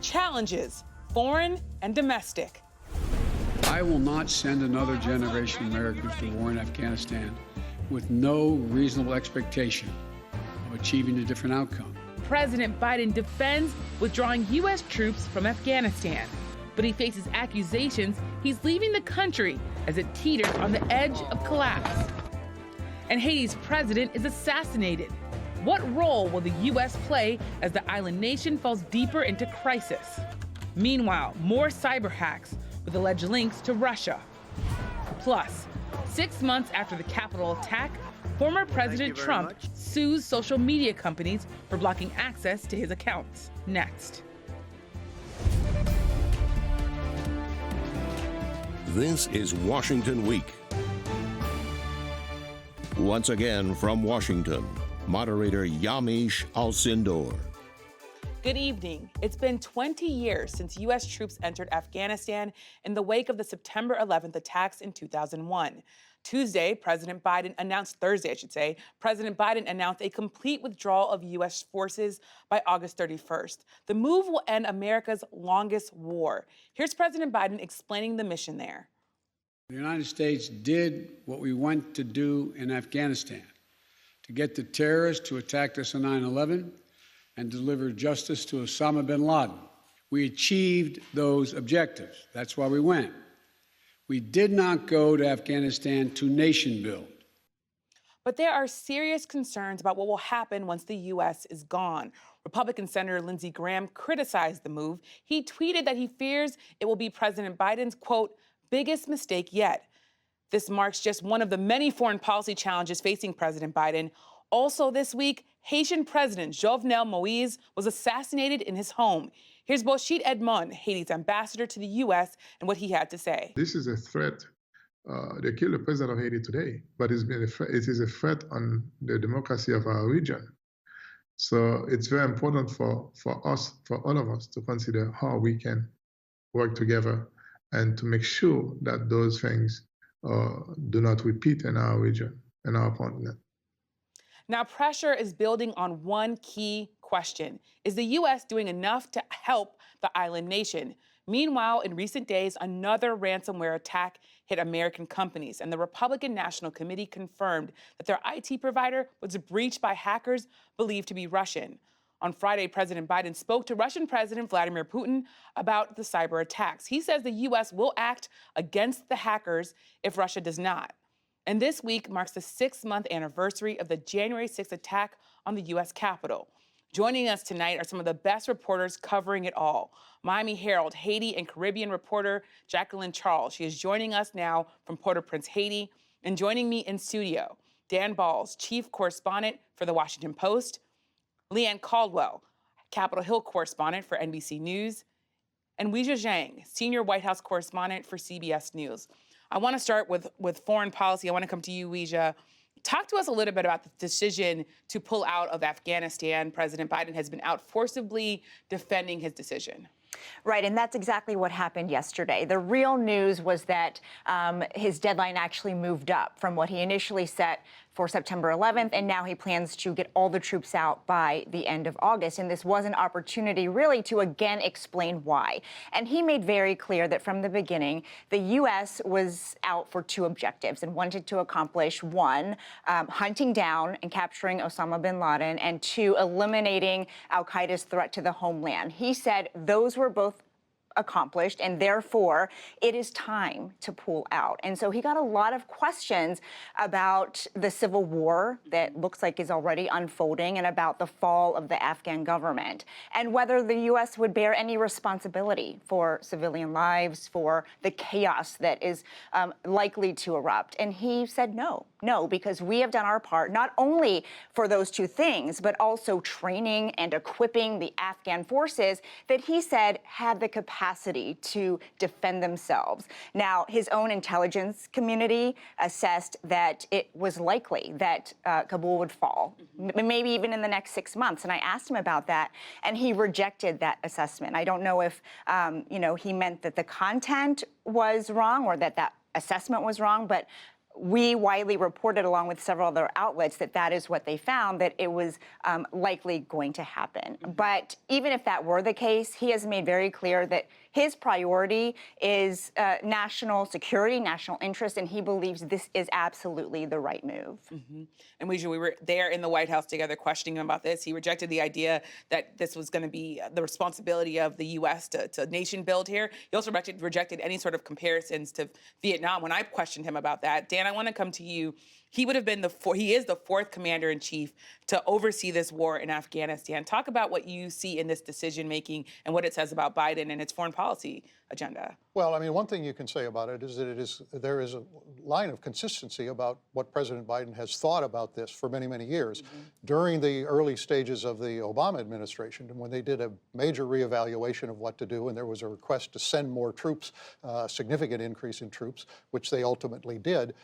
challenges, foreign and domestic. I will not send another generation of Americans to war in Afghanistan with no reasonable expectation of achieving a different outcome. President Biden defends withdrawing U.S. troops from Afghanistan, but he faces accusations he's leaving the country as it teeters on the edge of collapse. And Haiti's president is assassinated. What role will the U.S. play as the island nation falls deeper into crisis? Meanwhile, more cyber hacks with alleged links to Russia. Plus, 6 months after the Capitol attack, former President Trump sues social media companies for blocking access to his accounts. Next. This is Washington Week. Once again from Washington, moderator Yamiche Alcindor. Good evening. It's been 20 years since U.S. troops entered Afghanistan in the wake of the September 11th attacks in 2001. Thursday, President Biden announced a complete withdrawal of U.S. forces by August 31st. The move will end America's longest war. Here's President Biden explaining the mission there. The United States did what we went to do in Afghanistan, to get the terrorists who attacked us on 9/11 and deliver justice to Osama bin Laden. We achieved those objectives. That's why we went. We did not go to Afghanistan to nation build. But there are serious concerns about what will happen once the U.S. is gone. Republican Senator Lindsey Graham criticized the move. He tweeted that he fears it will be President Biden's, quote, biggest mistake yet. This marks just one of the many foreign policy challenges facing President Biden. Also this week, Haitian President Jovenel Moïse was assassinated in his home. Here's Bochid Edmond, Haiti's ambassador to the U.S., and what he had to say. This is a threat. They killed the president of Haiti today, but it is a threat on the democracy of our region. So it's very important for us, for all of us, to consider how we can work together and to make sure that those things do not repeat in our region, in our continent. Now, pressure is building on one key question. Is the U.S. doing enough to help the island nation? Meanwhile, in recent days, another ransomware attack hit American companies, and the Republican National Committee confirmed that their IT provider was breached by hackers believed to be Russian. On Friday, President Biden spoke to Russian President Vladimir Putin about the cyber attacks. He says the U.S. will act against the hackers if Russia does not. And this week marks the 6-month anniversary of the January 6th attack on the U.S. Capitol. Joining us tonight are some of the best reporters covering it all. Miami Herald, Haiti and Caribbean reporter Jacqueline Charles. She is joining us now from Port-au-Prince, Haiti. And joining me in studio, Dan Balz, chief correspondent for The Washington Post, Leigh Caldwell, Capitol Hill correspondent for NBC News, and Weijia Jiang, senior White House correspondent for CBS News. I want to start with foreign policy. I want to come to you, Weijia. Talk to us a little bit about the decision to pull out of Afghanistan. President Biden has been out forcibly defending his decision. Right, and that's exactly what happened yesterday. The real news was that his deadline actually moved up from what he initially set for September 11th, and now he plans to get all the troops out by the end of August. And this was an opportunity really to again explain why. And he made very clear that from the beginning, the U.S. was out for two objectives and wanted to accomplish one, hunting down and capturing Osama bin Laden, and two, eliminating al-Qaeda's threat to the homeland. He said those were both accomplished, and therefore it is time to pull out. And so he got a lot of questions about the civil war that looks like is already unfolding and about the fall of the Afghan government and whether the U.S. would bear any responsibility for civilian lives, for the chaos that is likely to erupt. And he said no, because we have done our part, not only for those two things, but also training and equipping the Afghan forces that he said had the capacity to defend themselves. Now, his own intelligence community assessed that it was likely that Kabul would fall, maybe even in the next 6 months. And I asked him about that, and he rejected that assessment. I don't know if, he meant that the content was wrong or that assessment was wrong, but we widely reported, along with several other outlets, that that is what they found, that it was likely going to happen. But even if that were the case, he has made very clear that his priority is national security, national interest, and he believes this is absolutely the right move. And Weijia, we were there in the White House together questioning him about this. He rejected the idea that this was going to be the responsibility of the U.S. to nation build here. He also rejected any sort of comparisons to Vietnam when I questioned him about that. Dan, I want to come to you. He would have been he is the fourth commander-in-chief to oversee this war in Afghanistan. Talk about what you see in this decision-making and what it says about Biden and its foreign policy agenda. Well, I mean, one thing you can say about it is that there is a line of consistency about what President Biden has thought about this for many, many years. During the early stages of the Obama administration, when they did a major reevaluation of what to do, and there was a request to send more troops, a significant increase in troops, which they ultimately did,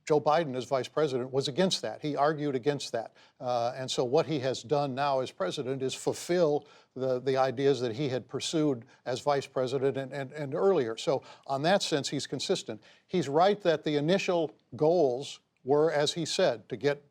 Joe Biden, as vice president, was against that. He argued against that. And so what he has done now as president is fulfill the ideas that he had pursued as vice president and earlier. So on that sense, he's consistent. He's right that the initial goals were, as he said, to get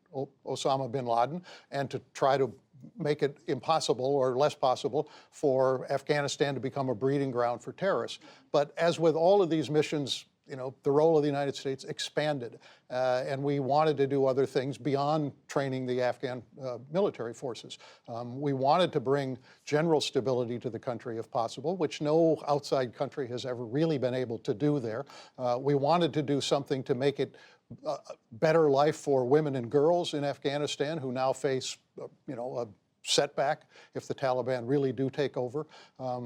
Osama bin Laden and to try to make it impossible or less possible for Afghanistan to become a breeding ground for terrorists. But as with all of these missions, you know, the role of the United States expanded, and we wanted to do other things beyond training the Afghan military forces. We wanted to bring general stability to the country if possible, which no outside country has ever really been able to do there. We wanted to do something to make it better life for women and girls in Afghanistan who now face, you know, a setback if the Taliban really do take over.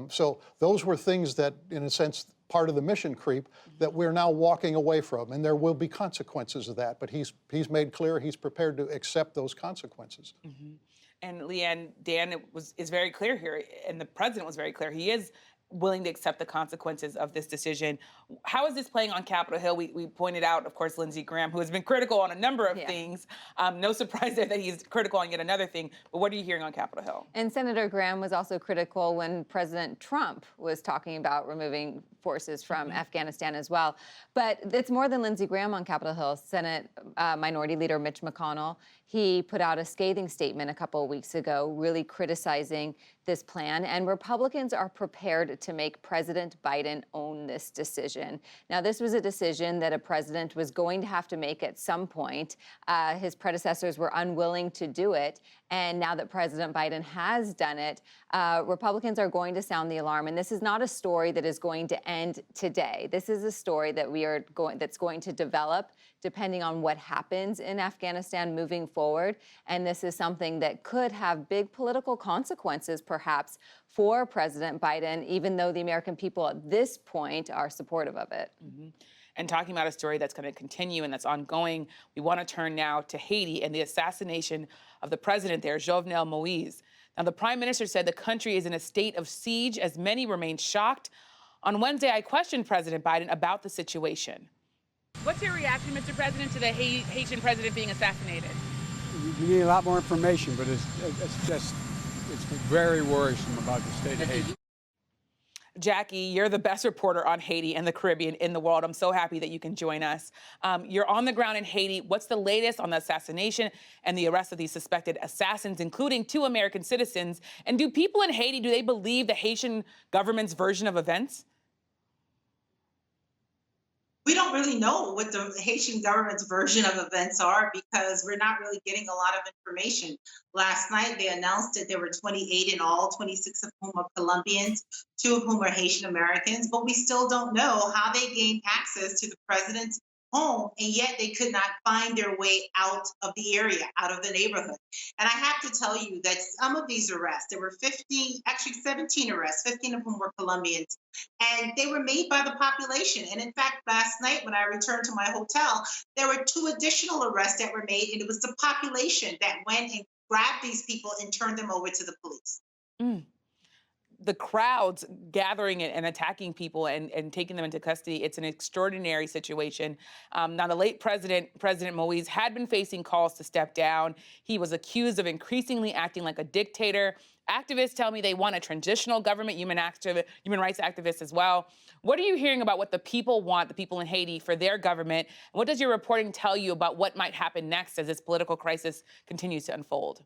So those were things that, in a sense, part of the mission creep that we're now walking away from, and there will be consequences of that. But he's made clear he's prepared to accept those consequences. And Leigh and Dan is very clear here, and the president was very clear. He is willing to accept the consequences of this decision. How is this playing on Capitol Hill? We pointed out, of course, Lindsey Graham, who has been critical on a number of things. No surprise there that he's critical on yet another thing. But what are you hearing on Capitol Hill? And Senator Graham was also critical when President Trump was talking about removing forces from Afghanistan as well. But it's more than Lindsey Graham on Capitol Hill. Senate Minority Leader Mitch McConnell, he put out a scathing statement a couple of weeks ago, really criticizing this plan. And Republicans are prepared to make President Biden own this decision. Now, this was a decision that a president was going to have to make at some point. His predecessors were unwilling to do it. And now that President Biden has done it, Republicans are going to sound the alarm. And this is not a story that is going to end today. This is a story that that's going to develop depending on what happens in Afghanistan moving forward. And this is something that could have big political consequences, perhaps, for President Biden, even though the American people at this point are supportive of it. And talking about a story that's going to continue and that's ongoing, we want to turn now to Haiti and the assassination of the president there, Jovenel Moise. Now, the prime minister said the country is in a state of siege as many remain shocked. On Wednesday, I questioned President Biden about the situation. What's your reaction, Mr. President, to the Haitian president being assassinated? We need a lot more information, but it's very worrisome about the state of Haiti. Jackie, you're the best reporter on Haiti and the Caribbean in the world. I'm so happy that you can join us. You're on the ground in Haiti. What's the latest on the assassination and the arrest of these suspected assassins, including 2 American citizens? And do people in Haiti, do they believe the Haitian government's version of events? We don't really know what the Haitian government's version of events are because we're not really getting a lot of information. Last night, they announced that there were 28 in all, 26 of whom are Colombians, 2 of whom are Haitian Americans, but we still don't know how they gained access to the president's home, and yet they could not find their way out of the area, out of the neighborhood. And I have to tell you that some of these arrests, there were 17 arrests, 15 of whom were Colombians, and they were made by the population. And in fact, last night when I returned to my hotel, there were 2 additional arrests that were made, and it was the population that went and grabbed these people and turned them over to the police. The crowds gathering and attacking people and taking them into custody, it's an extraordinary situation. Now, the late President Moise, had been facing calls to step down. He was accused of increasingly acting like a dictator Activists tell me they want a transitional government, human rights activists as well. What are you hearing about what the people want, the people in Haiti, for their government? And what does your reporting tell you about what might happen next as this political crisis continues to unfold?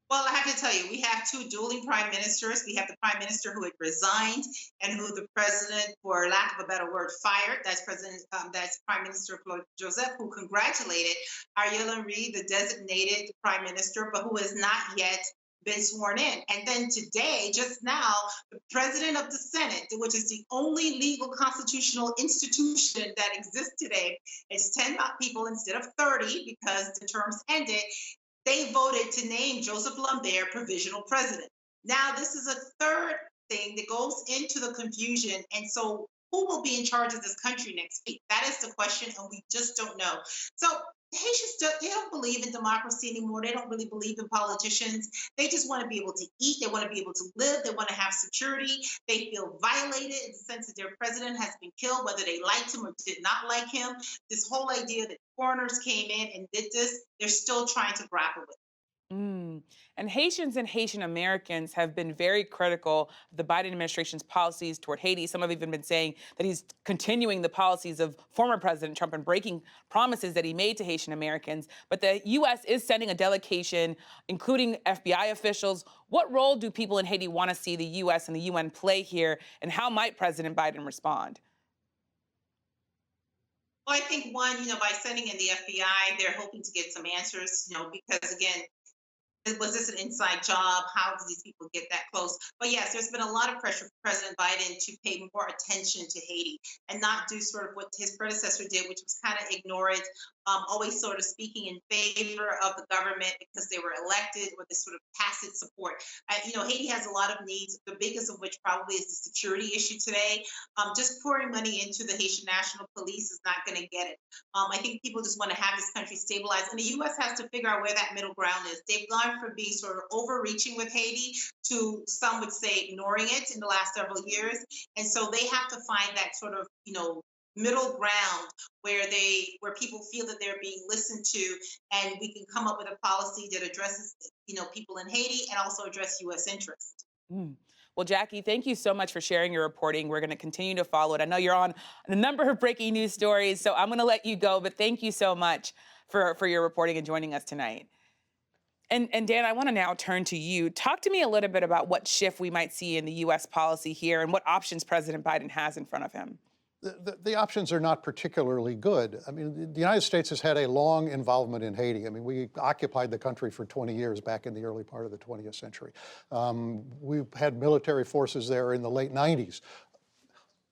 Well, I have to tell you, we have two dueling prime ministers. We have the prime minister who had resigned and who the president, for lack of a better word, fired. That's Prime Minister Claude Joseph, who congratulated Ariel Henry, the designated prime minister, but who has not yet been sworn in. And then today, just now, the president of the Senate, which is the only legal constitutional institution that exists today, it's 10 people instead of 30 because the terms ended. They voted to name Joseph Lambert provisional president. Now, this is a third thing that goes into the confusion. And so who will be in charge of this country next week? That is the question, and we just don't know. So Haitians, they don't believe in democracy anymore. They don't really believe in politicians. They just want to be able to eat. They want to be able to live. They want to have security. They feel violated in the sense that their president has been killed, whether they liked him or did not like him. This whole idea that foreigners came in and did this, they're still trying to grapple with. And Haitians and Haitian Americans have been very critical of the Biden administration's policies toward Haiti. Some have even been saying that he's continuing the policies of former President Trump and breaking promises that he made to Haitian Americans. But the U.S. is sending a delegation, including FBI officials. What role do people in Haiti want to see the U.S. and the UN play here, and how might President Biden respond? Well, I think one, by sending in the FBI, they're hoping to get some answers, because again, was this an inside job? How did these people get that close? But yes, there's been a lot of pressure for President Biden to pay more attention to Haiti and not do sort of what his predecessor did, which was kind of ignore it, always sort of speaking in favor of the government because they were elected, or this sort of tacit support. Haiti has a lot of needs, the biggest of which probably is the security issue today. Just pouring money into the Haitian National Police is not going to get it. I think people just want to have this country stabilized, and the U.S. has to figure out where that middle ground is. They've gone from being sort of overreaching with Haiti to, some would say, ignoring it in the last several years. And so they have to find that sort of, middle ground where people feel that they're being listened to, and we can come up with a policy that addresses, people in Haiti and also address U.S. interests. Well, Jackie, thank you so much for sharing your reporting. We're going to continue to follow it. I know you're on a number of breaking news stories, so I'm going to let you go, but thank you so much for your reporting and joining us tonight. And Dan, I want to now turn to you. Talk to me a little bit about what shift we might see in the U.S. policy here and what options President Biden has in front of him. The options are not particularly good. I mean, the United States has had a long involvement in Haiti. I mean, we occupied the country for 20 years back in the early part of the 20th century. We've had military forces there in the late 90s.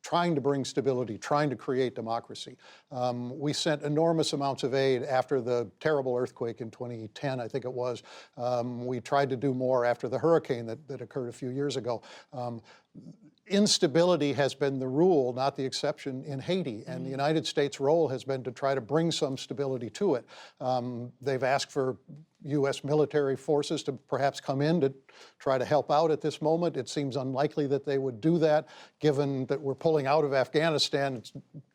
Trying to bring stability, trying to create democracy. We sent enormous amounts of aid after the terrible earthquake in 2010, I think it was. We tried to do more after the hurricane that occurred a few years ago. Instability has been the rule, not the exception, in Haiti, and the United States' role has been to try to bring some stability to it. They've asked for U.S. military forces to perhaps come in to try to help out at this moment. It seems unlikely that they would do that, given that we're pulling out of Afghanistan.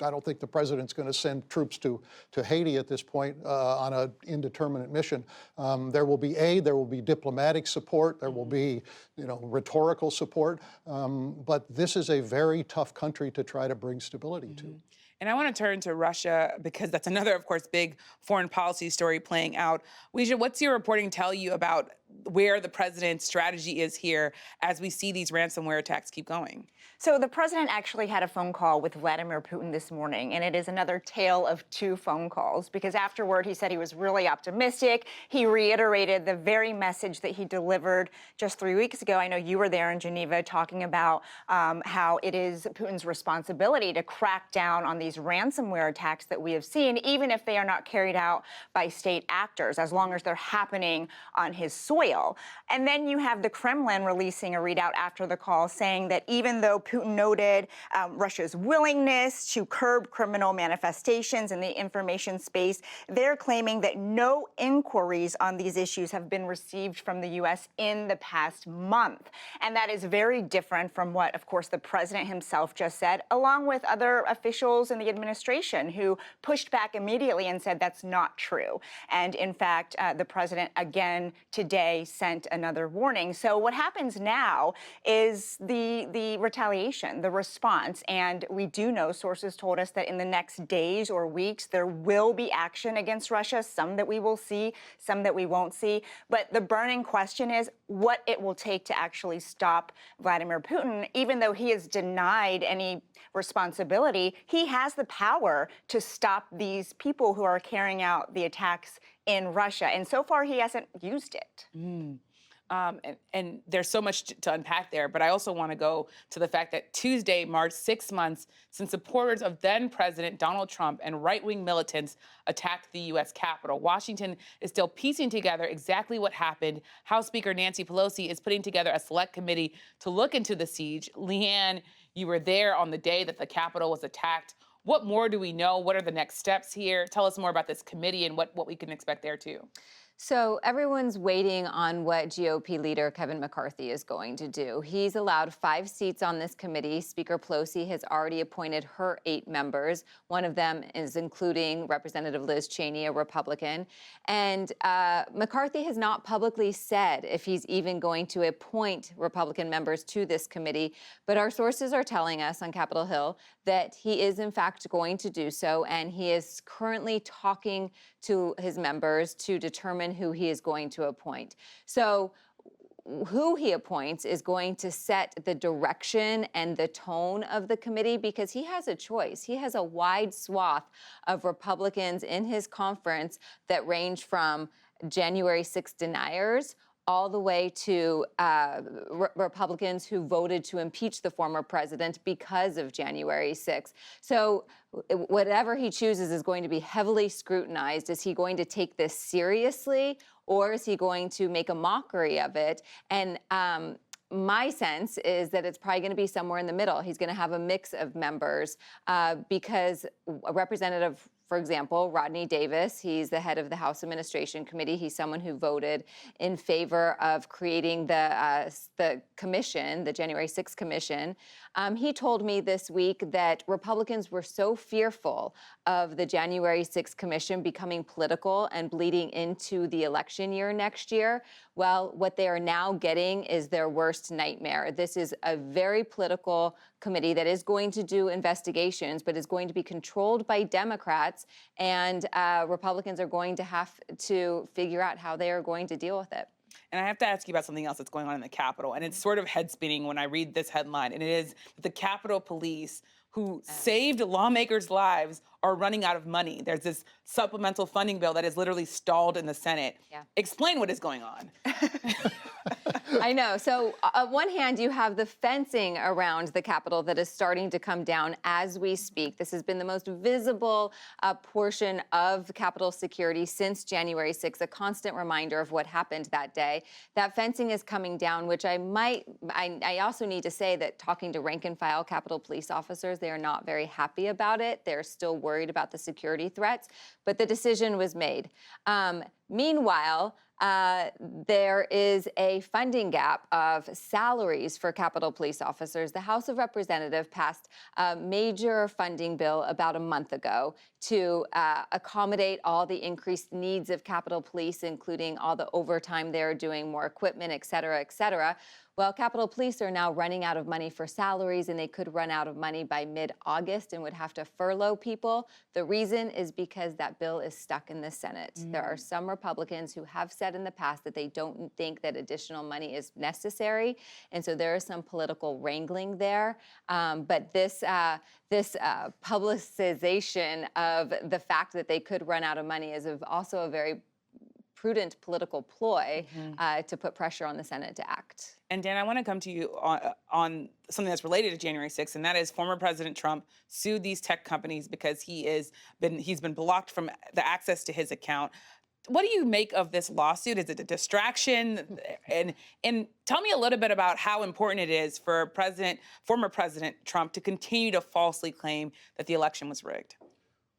I don't think the president's going to send troops to Haiti at this point on an indeterminate mission. There will be aid, there will be diplomatic support, there will be, rhetorical support, but this is a very tough country to try to bring stability to. And I want to turn to Russia because that's another, of course, big foreign policy story playing out. Weijia, what's your reporting tell you about where the president's strategy is here as we see these ransomware attacks keep going? So the president actually had a phone call with Vladimir Putin this morning, and it is another tale of two phone calls, because afterward he said he was really optimistic. He reiterated the very message that he delivered just 3 weeks ago. I know you were there in Geneva talking about how it is Putin's responsibility to crack down on these ransomware attacks that we have seen, even if they are not carried out by state actors, as long as they're happening on his soil. And then you have the Kremlin releasing a readout after the call saying that even though Putin noted Russia's willingness to curb criminal manifestations in the information space, they're claiming that no inquiries on these issues have been received from the U.S. in the past month. And that is very different from what, of course, the president himself just said, along with other officials in the administration who pushed back immediately and said that's not true. And in fact, the president again today today sent another warning. So what happens now is the retaliation, the response. And we do know, sources told us that in the next days or weeks, there will be action against Russia, some that we will see, some that we won't see. But the burning question is what it will take to actually stop Vladimir Putin. Even though he is denied any responsibility, he has the power to stop these people who are carrying out the attacks in Russia. And so far, he hasn't used it. And there's so much to unpack there, but I also want to go to the fact that Tuesday marked 6 months since supporters of then-President Donald Trump and right-wing militants attacked the U.S. Capitol. Washington is still piecing together exactly what happened. House Speaker Nancy Pelosi is putting together a select committee to look into the siege. Leanne, you were there on the day that the Capitol was attacked. What more do we know? What are the next steps here? Tell us more about this committee and what we can expect there, too. So everyone's waiting on what GOP leader Kevin McCarthy is going to do. He's allowed 5 seats on this committee. Speaker Pelosi has already appointed her 8 members. One of them is including Representative Liz Cheney, a Republican. And McCarthy has not publicly said if he's even going to appoint Republican members to this committee. But our sources are telling us on Capitol Hill that he is, in fact, going to do so. And he is currently talking to his members to determine who he is going to appoint. So who he appoints is going to set the direction and the tone of the committee, because he has a choice. He has a wide swath of Republicans in his conference that range from January 6 deniers all the way to Republicans who voted to impeach the former president because of January 6. So whatever he chooses is going to be heavily scrutinized. Is he going to take this seriously, or is he going to make a mockery of it? And my sense is that it's probably going to be somewhere in the middle. He's going to have a mix of members because a representative, for example, Rodney Davis, he's the head of the House Administration Committee. He's someone who voted in favor of creating the commission, the January 6th commission. He told me this week that Republicans were so fearful of the January 6th commission becoming political and bleeding into the election year next year. Well, what they are now getting is their worst nightmare. This is a very political committee that is going to do investigations, but is going to be controlled by Democrats, and Republicans are going to have to figure out how they are going to deal with it. And I have to ask you about something else that's going on in the Capitol, and it's sort of head-spinning when I read this headline, and it is that the Capitol Police, who saved lawmakers' lives, are running out of money. There's this supplemental funding bill that is literally stalled in the Senate. Yeah. Explain what is going on. I know. So on one hand, you have the fencing around the Capitol that is starting to come down as we speak. This has been the most visible portion of Capitol security since January 6th, a constant reminder of what happened that day. That fencing is coming down, which I also need to say that talking to rank and file Capitol police officers, they are not very happy about it. They're still worried about the security threats, but the decision was made. Meanwhile, there is a funding gap of salaries for Capitol police officers. The House of Representatives passed a major funding bill about a month ago to accommodate all the increased needs of Capitol Police, including all the overtime they're doing, more equipment, et cetera, et cetera. Well, Capitol Police are now running out of money for salaries, and they could run out of money by mid-August and would have to furlough people. The reason is because that bill is stuck in the Senate. There are some Republicans who have said in the past that they don't think that additional money is necessary, and so there is some political wrangling there. But this publicization of the fact that they could run out of money is also a very prudent political ploy to put pressure on the Senate to act. And Dan, I want to come to you on something that's related to January 6th, and that is former President Trump sued these tech companies because he's been blocked from the access to his account. What do you make of this lawsuit? Is it a distraction? And tell me a little bit about how important it is for former President Trump to continue to falsely claim that the election was rigged.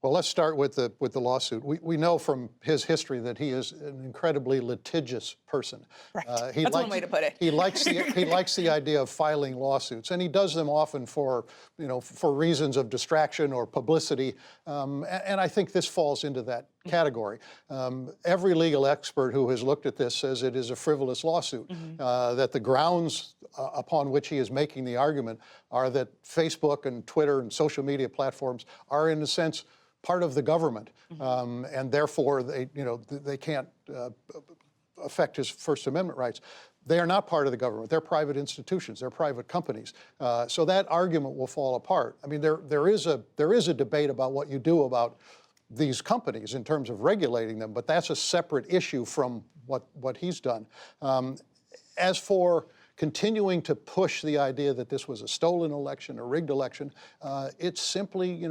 Well, let's start with the lawsuit. We know from his history that he is an incredibly litigious person. Right. That's one way to put it. He likes the idea of filing lawsuits, and he does them often for reasons of distraction or publicity. And I think this falls into that category. Every legal expert who has looked at this says it is a frivolous lawsuit. That the grounds upon which he is making the argument are that Facebook and Twitter and social media platforms are, in a sense, part of the government, and therefore they can't affect his First Amendment rights. They are not part of the government. They're private institutions. They're private companies. So that argument will fall apart. I mean, there is a debate about what you do about these companies in terms of regulating them, but that's a separate issue from what he's done. As for continuing to push the idea that this was a stolen election, a rigged election, it's simply,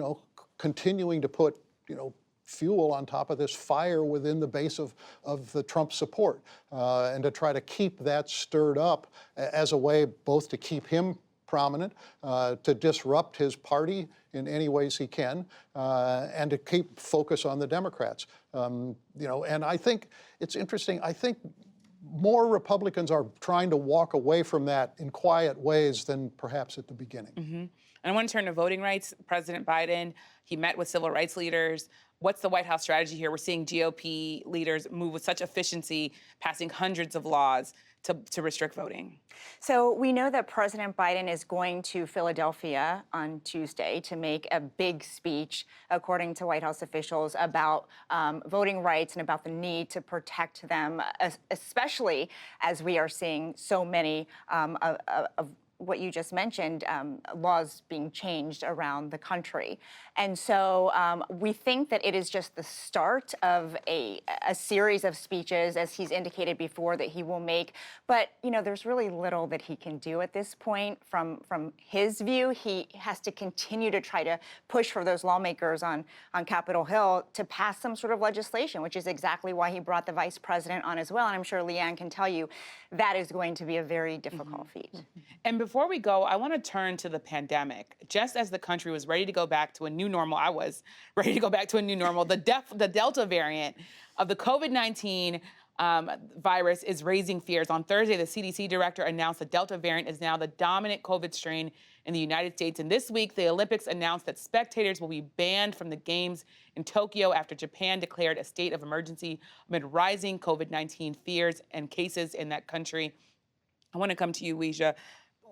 continuing to put, fuel on top of this fire within the base of the Trump support, and to try to keep that stirred up as a way both to keep him prominent, to disrupt his party in any ways he can, and to keep focus on the Democrats. And I think it's interesting. I think more Republicans are trying to walk away from that in quiet ways than perhaps at the beginning. And I want to turn to voting rights. President Biden, he met with civil rights leaders. What's the White House strategy here? We're seeing GOP leaders move with such efficiency, passing hundreds of laws to restrict voting. So we know that President Biden is going to Philadelphia on Tuesday to make a big speech, according to White House officials, about voting rights and about the need to protect them, especially as we are seeing so many of what you just mentioned, laws being changed around the country. And so we think that it is just the start of a series of speeches, as he's indicated before, that he will make. But, there's really little that he can do at this point from his view. He has to continue to try to push for those lawmakers on Capitol Hill to pass some sort of legislation, which is exactly why he brought the vice president on as well. And I'm sure Leigh can tell you that is going to be a very difficult feat. And before we go, I want to turn to the pandemic. Just as the country was ready to go back to a new normal, I was ready to go back to a new normal. The Delta variant of the COVID-19 virus is raising fears. On Thursday, the CDC director announced the Delta variant is now the dominant COVID strain in the United States. And this week, the Olympics announced that spectators will be banned from the games in Tokyo after Japan declared a state of emergency amid rising COVID-19 fears and cases in that country. I want to come to you, Weijia.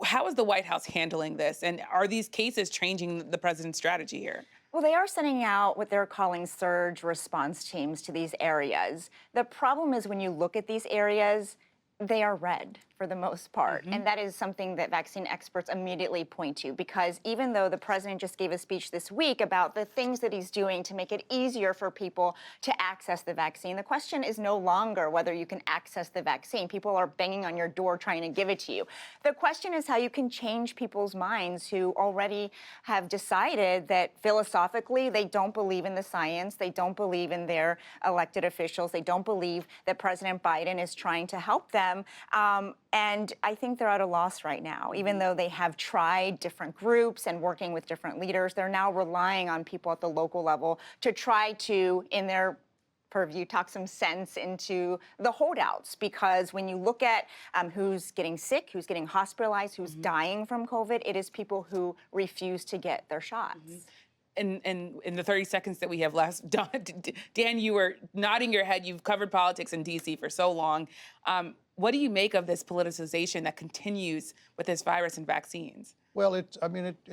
How is the White House handling this? And are these cases changing the president's strategy here? Well, they are sending out what they're calling surge response teams to these areas. The problem is when you look at these areas, they are red for the most part. And that is something that vaccine experts immediately point to, because even though the president just gave a speech this week about the things that he's doing to make it easier for people to access the vaccine, the question is no longer whether you can access the vaccine. People are banging on your door trying to give it to you. The question is how you can change people's minds who already have decided that philosophically they don't believe in the science, they don't believe in their elected officials, they don't believe that President Biden is trying to help them. And I think they're at a loss right now. Even though they have tried different groups and working with different leaders, they're now relying on people at the local level to try to, in their purview, talk some sense into the holdouts. Because when you look at who's getting sick, who's getting hospitalized, who's dying from COVID, it is people who refuse to get their shots. And in the 30 seconds that we have left, Dan, you were nodding your head. You've covered politics in D.C. for so long. What do you make of this politicization that continues with this virus and vaccines? Well, it's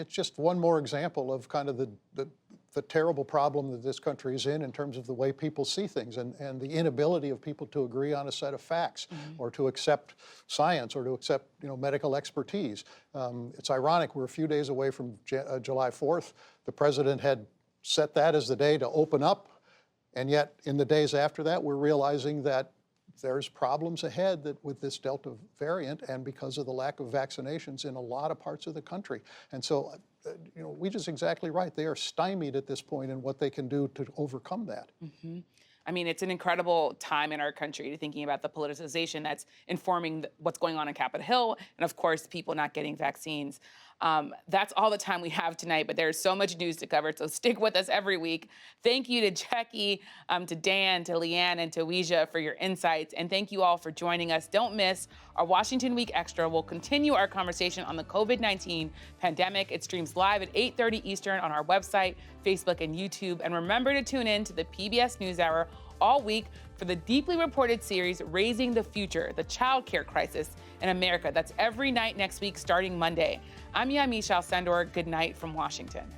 just one more example of kind of the terrible problem that this country is in terms of the way people see things and the inability of people to agree on a set of facts or to accept science or to accept medical expertise. It's ironic, we're a few days away from July 4th. The president had set that as the day to open up, and yet in the days after that, we're realizing that there's problems ahead with this Delta variant and because of the lack of vaccinations in a lot of parts of the country. And so, Weijia exactly right. They are stymied at this point in what they can do to overcome that. I mean, it's an incredible time in our country to thinking about the politicization that's informing what's going on Capitol Hill, and of course, people not getting vaccines. That's all the time we have tonight, but there's so much news to cover, so stick with us every week. Thank you to Jackie, to Dan, to Leanne, and to Weijia for your insights, and thank you all for joining us. Don't miss our Washington Week Extra. We'll continue our conversation on the COVID-19 pandemic. It streams live at 8:30 Eastern on our website, Facebook, and YouTube. And remember to tune in to the PBS NewsHour all week for the deeply reported series, Raising the Future, the child care crisis in America. That's every night next week, starting Monday. I'm Yamiche Alcindor. Good night from Washington.